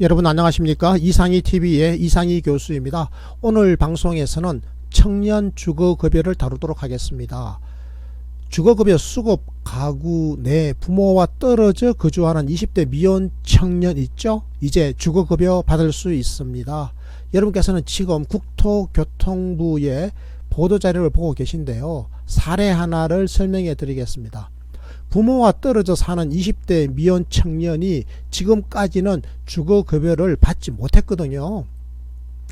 여러분 안녕하십니까? 이상희TV의 이상희 교수입니다. 오늘 방송에서는 청년 주거급여를 다루도록 하겠습니다. 주거급여 수급 가구 내 부모와 떨어져 거주하는 20대 미혼 청년 있죠? 이제 주거급여 받을 수 있습니다. 여러분께서는 지금 국토교통부의 보도자료를 보고 계신데요. 사례 하나를 설명해 드리겠습니다. 부모와 떨어져 사는 20대 미혼 청년이 지금까지는 주거급여를 받지 못했거든요.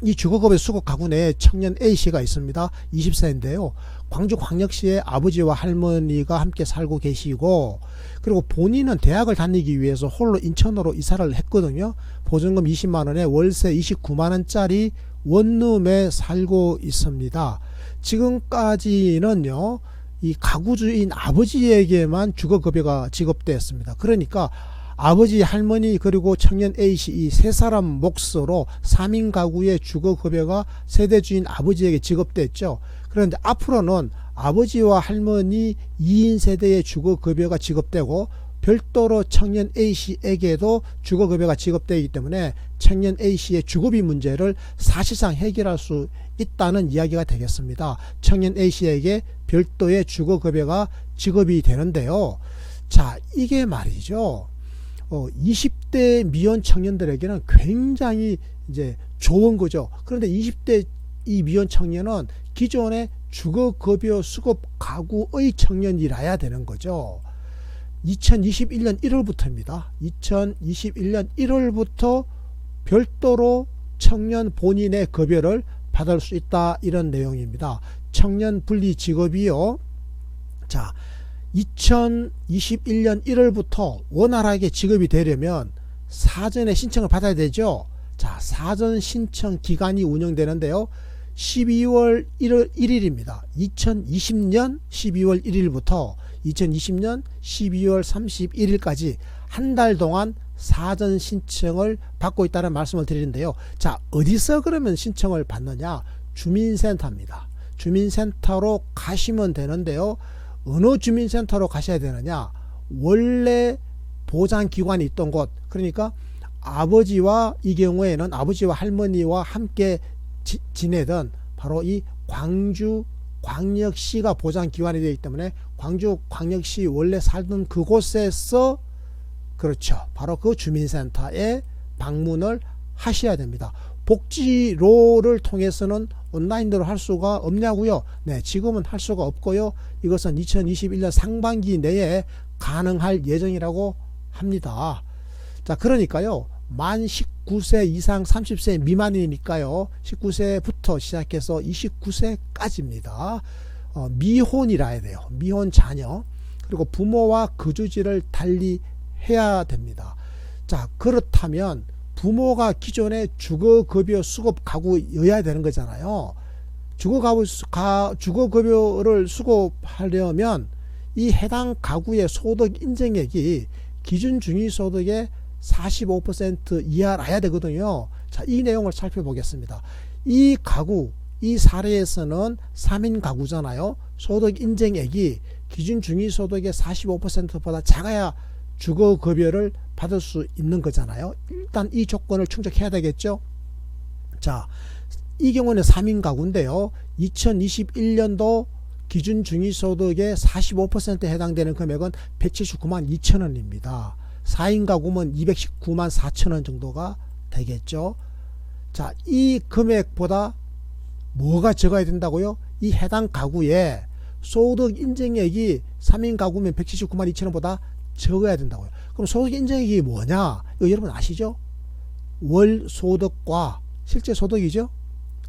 이 주거급여 수급 가구 내에 청년 A씨가 있습니다. 20세인데요. 광주광역시에 아버지와 할머니가 함께 살고 계시고, 그리고 본인은 대학을 다니기 위해서 홀로 인천으로 이사를 했거든요. 보증금 20만원에 월세 29만원짜리 원룸에 살고 있습니다. 지금까지는요, 이 가구주인 아버지에게만 주거급여가 지급되었습니다. 그러니까 아버지, 할머니 그리고 청년 A씨 이 세 사람 몫으로 3인 가구의 주거급여가 세대주인 아버지에게 지급됐죠. 그런데 앞으로는 아버지와 할머니 2인 세대의 주거급여가 지급되고 별도로 청년 A씨에게도 주거급여가 지급되기 때문에 청년 A씨의 주거비 문제를 사실상 해결할 수 있다는 이야기가 되겠습니다. 청년 A씨에게 별도의 주거급여가 지급이 되는데요. 자, 이게 말이죠. 20대 미혼 청년들에게는 굉장히 이제 좋은 거죠. 그런데 20대 이 미혼 청년은 기존의 주거급여 수급 가구의 청년이라야 되는 거죠. 2021년 1월부터입니다. 2021년 1월부터 별도로 청년 본인의 급여를 받을 수 있다, 이런 내용입니다. 청년 분리 지급이요. 자, 2021년 1월부터 원활하게 지급이 되려면 사전에 신청을 받아야 되죠. 자, 사전 신청 기간이 운영되는데요. 12월 1일입니다. 2020년 12월 1일부터 2020년 12월 31일까지 한 달 동안 사전 신청을 받고 있다는 말씀을 드리는데요. 자, 어디서 그러면 신청을 받느냐? 주민센터입니다. 주민센터로 가시면 되는데요. 어느 주민센터로 가셔야 되느냐? 원래 보장기관이 있던 곳, 그러니까 아버지와, 이 경우에는 아버지와 할머니와 함께 지내던 바로 이 광주광역시가 보장기관이 되기 때문에 광주광역시 원래 살던 그곳에서, 그렇죠, 바로 그 주민센터에 방문을 하셔야 됩니다. 복지로를 통해서는 온라인으로 할 수가 없냐고요? 네, 지금은 할 수가 없고요. 이것은 2021년 상반기 내에 가능할 예정이라고 합니다. 자, 그러니까요, 만 19세 이상 30세 미만이니까요, 19세부터 시작해서 29세까지입니다. 미혼이라 해야 돼요. 미혼 자녀, 그리고 부모와 거주지를 달리 해야 됩니다. 자, 그렇다면 부모가 기존의 주거급여 수급 가구여야 되는 거잖아요. 주거급여를 수급하려면 이 해당 가구의 소득 인정액이 기준 중위소득의 45% 이하라야 되거든요. 자, 이 내용을 살펴보겠습니다. 이 가구, 이 사례에서는 3인 가구잖아요. 소득 인정액이 기준 중위소득의 45%보다 작아야 주거급여를 받을 수 있는 거잖아요. 일단 이 조건을 충족해야 되겠죠. 자, 이 경우는 3인 가구인데요. 2021년도 기준 중위소득의 45%에 해당되는 금액은 179만 2천원입니다. 4인 가구면 219만 4천원 정도가 되겠죠. 자, 이 금액보다 뭐가 적어야 된다고요? 이 해당 가구의 소득 인정액이 3인 가구면 179만 2천원보다 적어야 된다고요. 그럼 소득 인정액이 뭐냐? 이거 여러분 아시죠? 월 소득과 실제 소득이죠.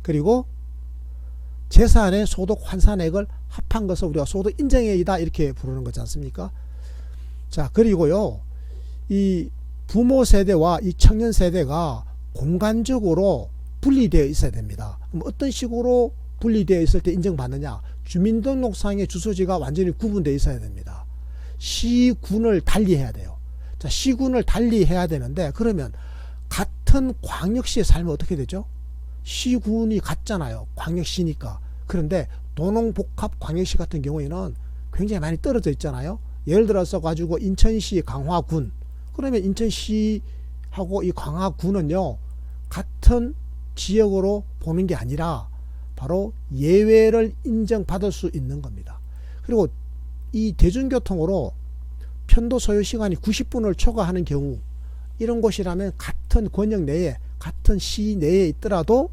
그리고 재산의 소득 환산액을 합한 것을 우리가 소득 인정액이다, 이렇게 부르는 거지 않습니까? 자, 그리고요, 이 부모 세대와 이 청년 세대가 공간적으로 분리되어 있어야 됩니다. 그럼 어떤 식으로 분리되어 있을 때 인정받느냐? 주민등록상의 주소지가 완전히 구분되어 있어야 됩니다. 시군을 달리해야 돼요. 자, 시군을 달리해야 되는데, 그러면 같은 광역시에 살면 어떻게 되죠? 시군이 같잖아요. 광역시니까. 그런데 도농복합 광역시 같은 경우에는 굉장히 많이 떨어져 있잖아요. 예를 들어서 가지고 인천시 강화군, 그러면 인천시 하고 이 광화구는요 같은 지역으로 보는 게 아니라 바로 예외를 인정받을 수 있는 겁니다. 그리고 이 대중교통으로 편도 소요 시간이 90분을 초과하는 경우 이런 곳이라면 같은 권역 내에 같은 시 내에 있더라도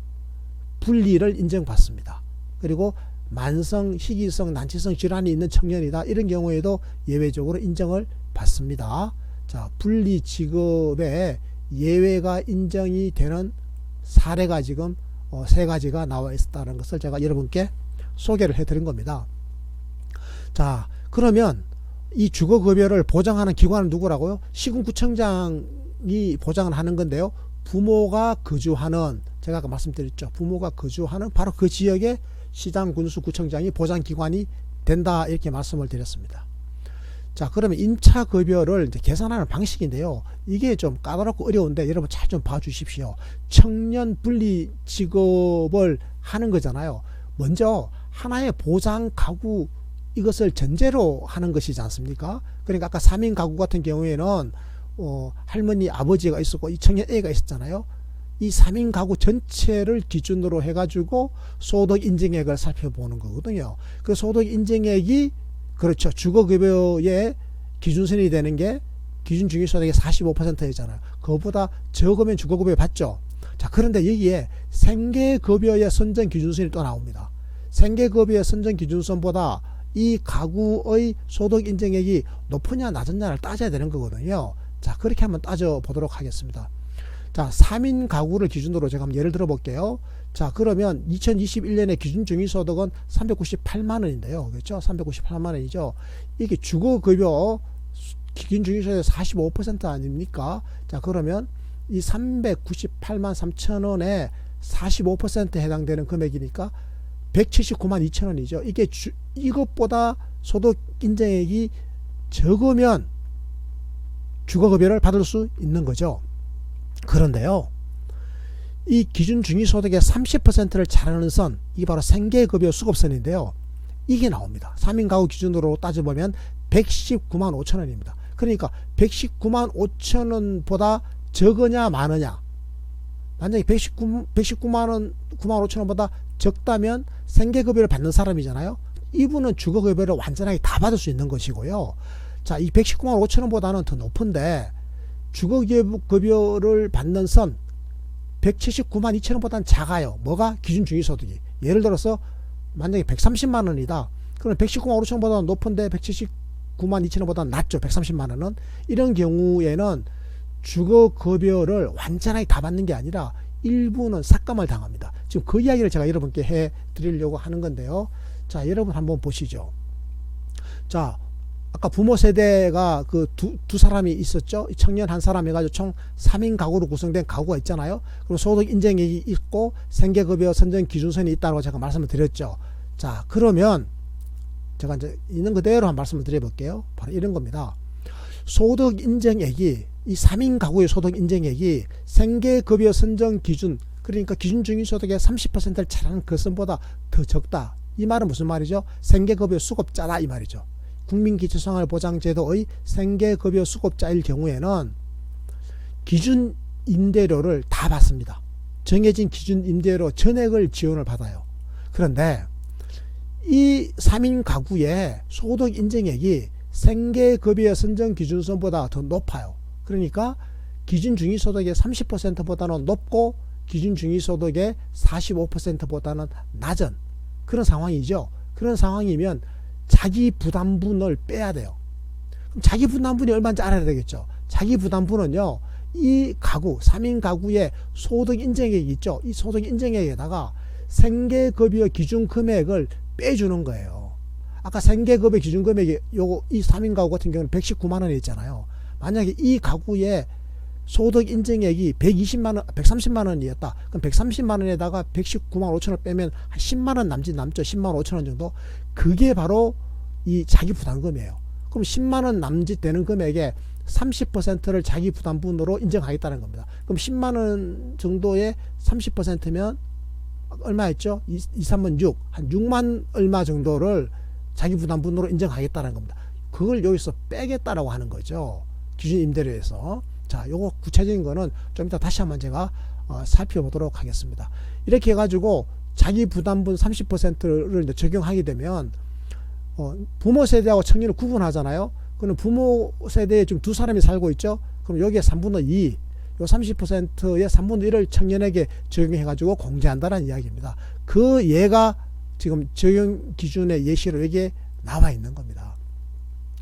분리를 인정받습니다. 그리고 만성, 희귀성, 난치성 질환이 있는 청년이다 이런 경우에도 예외적으로 인정을 받습니다. 자, 분리 지급에 예외가 인정이 되는 사례가 지금 세 가지가 나와 있었다는 것을 제가 여러분께 소개를 해드린 겁니다. 자, 그러면 이 주거급여를 보장하는 기관은 누구라고요? 시군구청장이 보장을 하는 건데요. 부모가 거주하는, 제가 아까 말씀드렸죠. 부모가 거주하는 바로 그 지역의 시장, 군수, 구청장이 보장기관이 된다 이렇게 말씀을 드렸습니다. 자, 그러면 임차급여를 이제 계산하는 방식인데요. 이게 좀 까다롭고 어려운데 여러분 잘 좀 봐주십시오. 청년 분리 지급을 하는 거잖아요. 먼저 하나의 보장 가구 이것을 전제로 하는 것이지 않습니까? 그러니까 아까 3인 가구 같은 경우에는 할머니 아버지가 있었고 이 청년 A가 있었잖아요. 이 3인 가구 전체를 기준으로 해가지고 소득 인정액을 살펴보는 거거든요. 그 소득 인정액이 그렇죠. 주거급여의 기준선이 되는 게 기준중위소득의 45%잖아요. 그거보다 적으면 주거급여 받죠. 자, 그런데 여기에 생계급여의 선정 기준선이 또 나옵니다. 생계급여의 선정 기준선보다 이 가구의 소득 인정액이 높으냐 낮으냐를 따져야 되는 거거든요. 자, 그렇게 한번 따져 보도록 하겠습니다. 자, 3인 가구를 기준으로 제가 한번 예를 들어 볼게요. 자, 그러면 2021년에 기준 중위소득은 398만 원인데요. 그렇죠? 398만 원이죠. 이게 주거급여 기준 중위소득의 45% 아닙니까? 자, 그러면 이 398만 3천 원에 45%에 해당되는 금액이니까 179만 2천 원이죠. 이게 이것보다 소득 인정액이 적으면 주거급여를 받을 수 있는 거죠. 그런데요, 이 기준 중위소득의 30%를 차르는 선, 이게 바로 생계급여 수급선인데요. 이게 나옵니다. 3인 가구 기준으로 따져보면 119만 5천 원입니다. 그러니까 119만 5천 원보다 적으냐 많으냐. 만약에 119만 원, 9만 5천 원보다 적다면 생계급여를 받는 사람이잖아요. 이분은 주거급여를 완전하게 다 받을 수 있는 것이고요. 자, 이 119만 5천 원보다는 더 높은데 주거급여를 받는 선 179만 2천 원보다는 작아요. 뭐가? 기준 중위소득이. 예를 들어서 만약에 130만 원이다. 그럼 119만 5천 원보다는 높은데 179만 2천 원보다는 낮죠. 130만 원은. 이런 경우에는 주거급여를 완전하게 다 받는 게 아니라 일부는 삭감을 당합니다. 지금 그 이야기를 제가 여러분께 해 드리려고 하는 건데요. 자, 여러분 한번 보시죠. 자, 아까 부모 세대가 그 두 사람이 있었죠. 청년 한 사람 해가지고 총 3인 가구로 구성된 가구가 있잖아요. 그럼 소득 인정액이 있고 생계급여 선정 기준선이 있다고 제가 말씀을 드렸죠. 자, 그러면 제가 이제 있는 그대로 한 말씀을 드려볼게요. 바로 이런 겁니다. 소득 인정액이 이 3인 가구의 소득 인정액이 생계급여 선정 기준, 그러니까 기준 중위소득의 30%를 차르는 그 선보다 더 적다. 이 말은 무슨 말이죠? 생계급여 수급자다 이 말이죠. 국민기초생활보장제도의 생계급여 수급자일 경우에는 기준 임대료를 다 받습니다. 정해진 기준 임대료 전액을 지원을 받아요. 그런데 이 3인 가구의 소득 인정액이 생계급여 선정 기준선보다 더 높아요. 그러니까 기준 중위소득의 30%보다는 높고 기준 중위소득의 45%보다는 낮은 그런 상황이죠. 그런 상황이면 자기 부담분을 빼야 돼요. 그럼 자기 부담분이 얼마인지 알아야 되겠죠. 자기 부담분은요, 이 가구, 3인 가구의 소득 인정액이 있죠. 이 소득 인정액에다가 생계급여 기준 금액을 빼주는 거예요. 아까 생계급여 기준 금액이 요거 이 3인 가구 같은 경우는 119만 원이 있잖아요. 만약에 이 가구의 소득 인정액이 120만 원, 130만 원이었다. 그럼 130만 원에다가 119만 5천 원 빼면 한 10만 원 남죠. 10만 5천 원 정도. 그게 바로 이 자기 부담금이에요. 그럼 10만 원 남짓되는 금액의 30%를 자기 부담분으로 인정하겠다는 겁니다. 그럼 10만 원 정도의 30%면 얼마였죠? 2, 3은 6. 한 6만 얼마 정도를 자기 부담분으로 인정하겠다는 겁니다. 그걸 여기서 빼겠다라고 하는 거죠. 기준 임대료에서. 자, 요거 구체적인 거는 좀 이따 다시 한번 제가 살펴보도록 하겠습니다. 이렇게 해가지고 자기 부담분 30%를 적용하게 되면 부모 세대하고 청년을 구분하잖아요. 그럼 부모 세대에 지금 두 사람이 살고 있죠. 그럼 여기에 3분의 2, 요 30%의 3분의 1을 청년에게 적용해가지고 공제한다는 이야기입니다. 그 예가 지금 적용 기준의 예시로 여기에 나와 있는 겁니다.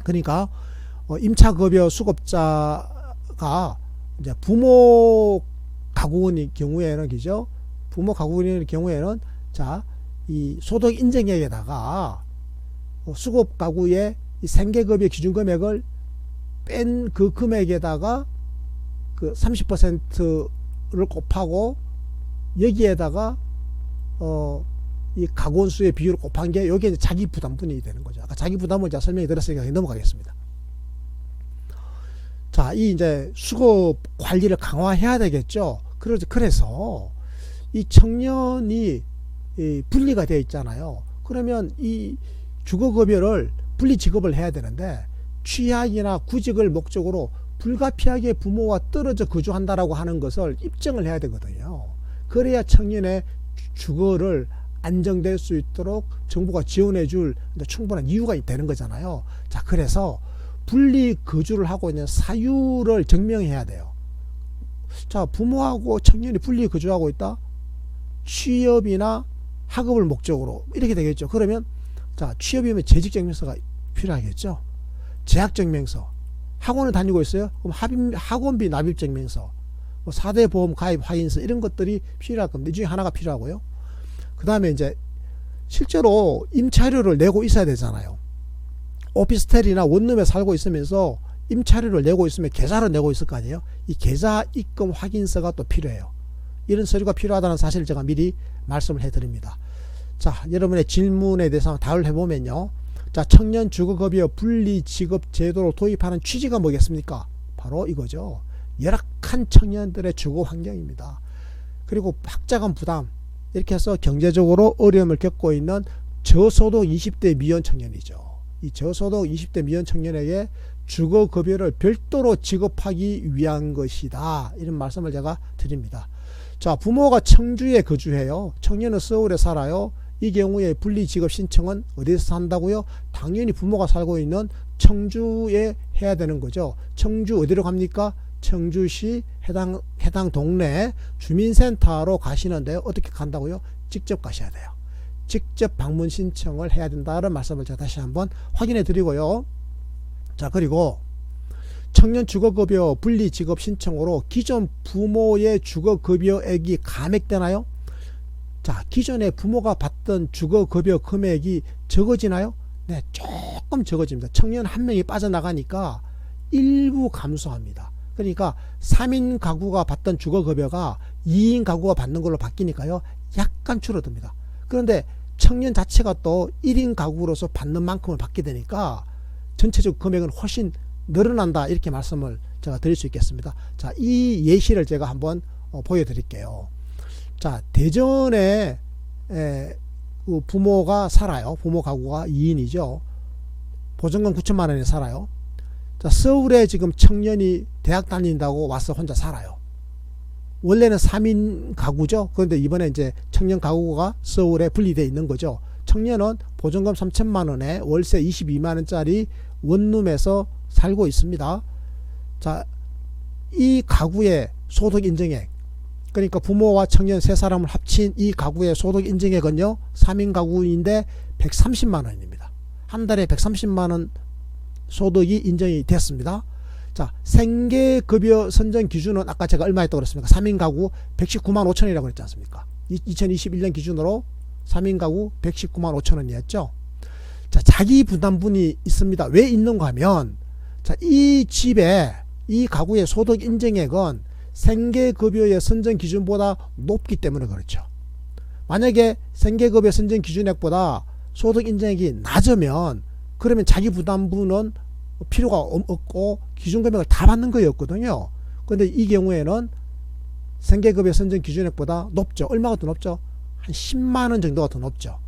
그러니까 임차급여 수급자가 이제 부모 가구원의 경우에는 그죠? 부모 가구원의 경우에는 자, 이 소득 인정액에다가 수급 가구의 이 생계급여 기준 금액을 뺀 그 금액에다가 그 30%를 곱하고 여기에다가 이 가구원 수의 비율을 곱한 게 여기에 이제 자기 부담분이 되는 거죠. 아까 자기 부담을 제가 설명해 드렸으니까 넘어가겠습니다. 자, 이 이제 수급 관리를 강화해야 되겠죠. 그래서 이 청년이 분리가 되어 있잖아요. 그러면 이 주거급여를 분리 지급을 해야 되는데 취약이나 구직을 목적으로 불가피하게 부모와 떨어져 거주한다라고 하는 것을 입증을 해야 되거든요. 그래야 청년의 주거를 안정될 수 있도록 정부가 지원해 줄 충분한 이유가 되는 거잖아요. 자, 그래서 분리 거주를 하고 있는 사유를 증명해야 돼요. 자, 부모하고 청년이 분리 거주하고 있다? 취업이나 학업을 목적으로 이렇게 되겠죠. 그러면 자, 취업이면 재직증명서가 필요하겠죠. 재학증명서, 학원을 다니고 있어요. 그럼 학원비 납입증명서, 뭐 4대 보험 가입 확인서 이런 것들이 필요할 겁니다. 이 중에 하나가 필요하고요. 그 다음에 이제 실제로 임차료를 내고 있어야 되잖아요. 오피스텔이나 원룸에 살고 있으면서 임차료를 내고 있으면 계좌를 내고 있을 거 아니에요. 이 계좌 입금 확인서가 또 필요해요. 이런 서류가 필요하다는 사실을 제가 미리 말씀을 해드립니다. 자, 여러분의 질문에 대해서 한번 답을 해보면요. 자, 청년 주거급여 분리 지급 제도를 도입하는 취지가 뭐겠습니까? 바로 이거죠. 열악한 청년들의 주거 환경입니다. 그리고 학자금 부담, 이렇게 해서 경제적으로 어려움을 겪고 있는 저소득 20대 미혼 청년이죠. 이 저소득 20대 미혼 청년에게 주거급여를 별도로 지급하기 위한 것이다. 이런 말씀을 제가 드립니다. 자, 부모가 청주에 거주해요. 청년은 서울에 살아요. 이 경우에 분리 지급 신청은 어디서 한다고요? 당연히 부모가 살고 있는 청주에 해야 되는 거죠. 청주 어디로 갑니까? 청주시 해당 동네 주민센터로 가시는데요. 어떻게 간다고요? 직접 가셔야 돼요. 직접 방문 신청을 해야 된다는 말씀을 제가 다시 한번 확인해 드리고요. 자, 그리고 청년 주거급여 분리 지급 신청으로 기존 부모의 주거급여액이 감액되나요? 자, 기존에 부모가 받던 주거급여 금액이 적어지나요? 네, 조금 적어집니다. 청년 한 명이 빠져나가니까 일부 감소합니다. 그러니까 3인 가구가 받던 주거급여가 2인 가구가 받는 걸로 바뀌니까요, 약간 줄어듭니다. 그런데 청년 자체가 또 1인 가구로서 받는 만큼을 받게 되니까 전체적 금액은 훨씬 늘어난다, 이렇게 말씀을 제가 드릴 수 있겠습니다. 자, 이 예시를 제가 한번 보여드릴게요. 자, 대전에 그 부모가 살아요. 부모 가구가 2인이죠. 보증금 9천만 원에 살아요. 자, 서울에 지금 청년이 대학 다닌다고 와서 혼자 살아요. 원래는 3인 가구죠. 그런데 이번에 이제 청년 가구가 서울에 분리되어 있는 거죠. 청년은 보증금 3천만 원에 월세 22만 원짜리 원룸에서 살고 있습니다. 자, 이 가구의 소득 인정액, 그러니까 부모와 청년 세 사람을 합친 이 가구의 소득 인정액은요, 3인 가구인데 130만 원입니다. 한 달에 130만 원 소득이 인정이 됐습니다. 자, 생계급여 선정 기준은 아까 제가 얼마 했다고 그랬습니까? 3인 가구 119만 5천 원이라고 그랬지 않습니까? 2021년 기준으로 3인 가구 119만 5천 원이었죠. 자, 자기 부담분이 있습니다. 왜 있는가 하면, 자, 이 집에, 이 가구의 소득 인정액은 생계급여의 선정 기준보다 높기 때문에 그렇죠. 만약에 생계급여 선정 기준액보다 소득 인정액이 낮으면, 그러면 자기 부담분은 필요가 없고 기준금액을 다 받는 거였거든요. 그런데 이 경우에는 생계급여 선정 기준액보다 높죠. 얼마가 더 높죠? 한 10만원 정도가 더 높죠.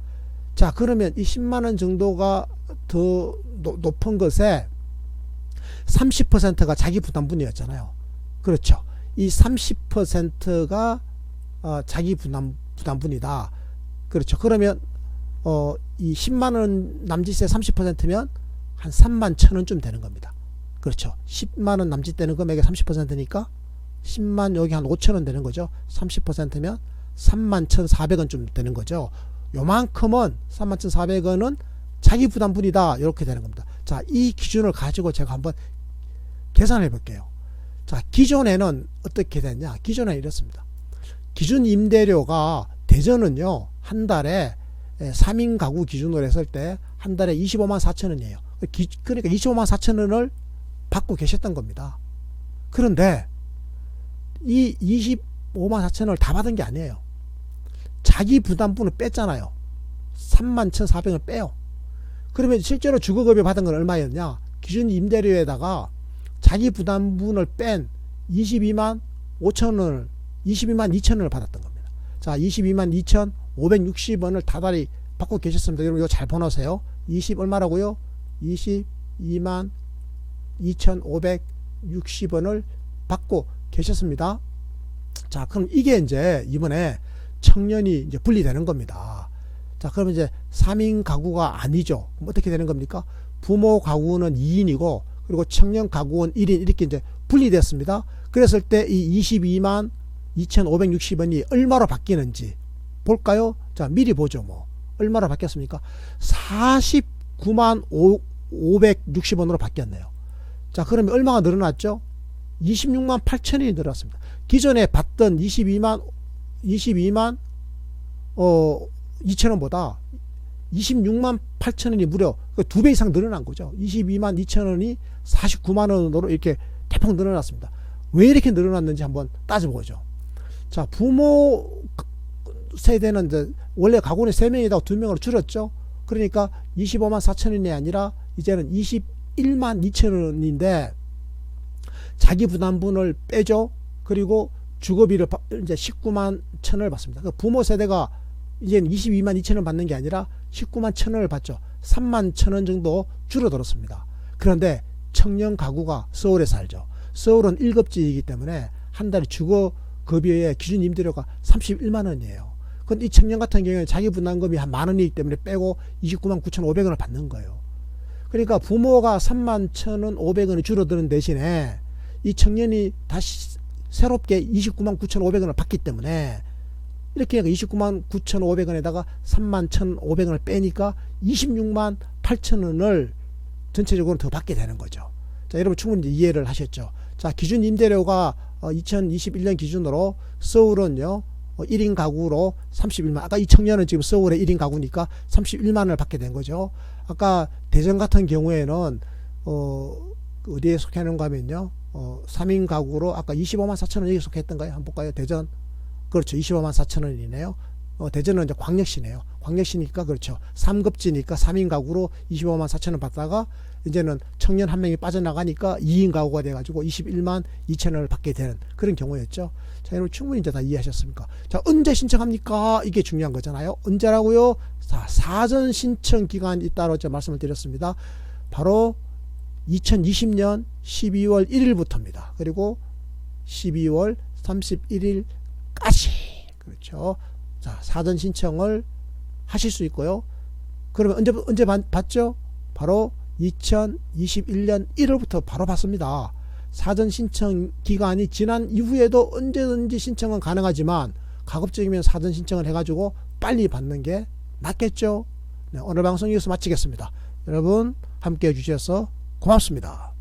자, 그러면 이 10만원 정도가 더 높은 것에 30%가 자기 부담분이었잖아요. 그렇죠. 이 30%가 자기 부담분이다. 그렇죠. 그러면 이 10만원 남짓의 30%면 한 3만 1천원쯤 되는 겁니다. 그렇죠. 10만원 남짓 되는 금액의 30%니까 10만 여기 한 5천원 되는 거죠. 30%면 3만 1,400원쯤 되는 거죠. 요만큼은 3만 1,400원은 자기 부담분이다. 이렇게 되는 겁니다. 자, 이 기준을 가지고 제가 한번 계산해 볼게요. 자, 기존에는 어떻게 됐냐? 기존에는 이렇습니다. 기준 임대료가 대전은요, 한 달에 3인 가구 기준으로 했을 때 한 달에 25만 4천 원이에요. 그러니까 25만 4천 원을 받고 계셨던 겁니다. 그런데 이 25만 4천 원을 다 받은 게 아니에요. 자기 부담분을 뺐잖아요. 3만 1,400원을 빼요. 그러면 실제로 주거급여 받은 건 얼마였냐? 기준 임대료에다가 자기 부담분을 뺀 22만 5천 원을 22만 2천 원을 받았던 겁니다. 자, 22만 2,560원을 다달이 받고 계셨습니다. 여러분 이거 잘 보내세요. 20 얼마라고요? 22만 2,560원을 받고 계셨습니다. 자, 그럼 이게 이제 이번에 청년이 이제 분리되는 겁니다. 자, 그러면 이제 3인 가구가 아니죠. 그럼 어떻게 되는 겁니까? 부모 가구는 2인이고 그리고 청년 가구는 1인 이렇게 이제 분리됐습니다. 그랬을 때 이 22만 2,560원이 얼마로 바뀌는지 볼까요? 자, 미리 보죠. 뭐 얼마로 바뀌었습니까? 49만 560원으로 바뀌었네요. 자, 그러면 얼마가 늘어났죠? 26만 8천원이 늘었습니다. 기존에 받던 22만 2천원보다 26만 8천원이 무려 2배 이상 늘어난 거죠. 22만 2천원이 49만원으로 이렇게 대폭 늘어났습니다. 왜 이렇게 늘어났는지 한번 따져보죠. 자, 부모 세대는 이제 원래 가구는 3명이다가 2명으로 줄었죠. 그러니까 25만 4천원이 아니라 이제는 21만 2천원인데 자기 부담분을 빼죠. 그리고 주거비를 이제 19만 1천원을 받습니다. 그러니까 부모 세대가 이제는 22만 2천원 받는 게 아니라 19만 1천원을 받죠. 3만 1천원 정도 줄어들었습니다. 그런데 청년 가구가 서울에 살죠. 서울은 1급지이기 때문에 한 달에 주거급여의 기준 임대료가 31만 원이에요. 근데 이 청년 같은 경우에 자기 부담금이 한 만 원이기 때문에 빼고 29만 9,500원을 받는 거예요. 그러니까 부모가 3만 1,500원이 줄어드는 대신에 이 청년이 다시 새롭게 29만 9,500원을 받기 때문에 이렇게 29만 9,500원에다가 3만 1,500원을 빼니까 26만 8천원을 전체적으로 더 받게 되는 거죠. 자, 여러분 충분히 이해를 하셨죠. 자, 기준 임대료가 2021년 기준으로 서울은요 1인 가구로 31만, 아까 이 청년은 지금 서울의 1인 가구니까 31만원을 받게 된 거죠. 아까 대전 같은 경우에는 어디에 속하는가 하면요 3인 가구로 아까 25만 4천원 여기 속했던가요? 한번 볼까요? 대전. 그렇죠. 25만 4천원이네요. 대전은 이제 광역시네요. 광역시니까 그렇죠. 3급지니까 3인 가구로 25만 4천원 받다가 이제는 청년 한 명이 빠져나가니까 2인 가구가 돼가지고 21만 2천원을 받게 되는 그런 경우였죠. 자, 여러분 충분히 이제 다 이해하셨습니까? 자, 언제 신청합니까? 이게 중요한 거잖아요. 언제라고요? 자, 사전 신청 기간이 있다고 제가 말씀을 드렸습니다. 바로 2020년 12월 1일부터입니다. 그리고 12월 31일까지. 그렇죠. 자, 사전 신청을 하실 수 있고요. 그러면 언제 받죠? 바로 2021년 1월부터 바로 받습니다. 사전 신청 기간이 지난 이후에도 언제든지 신청은 가능하지만 가급적이면 사전 신청을 해가지고 빨리 받는 게 낫겠죠. 네, 오늘 방송 여기서 마치겠습니다. 여러분 함께 해주셔서 고맙습니다.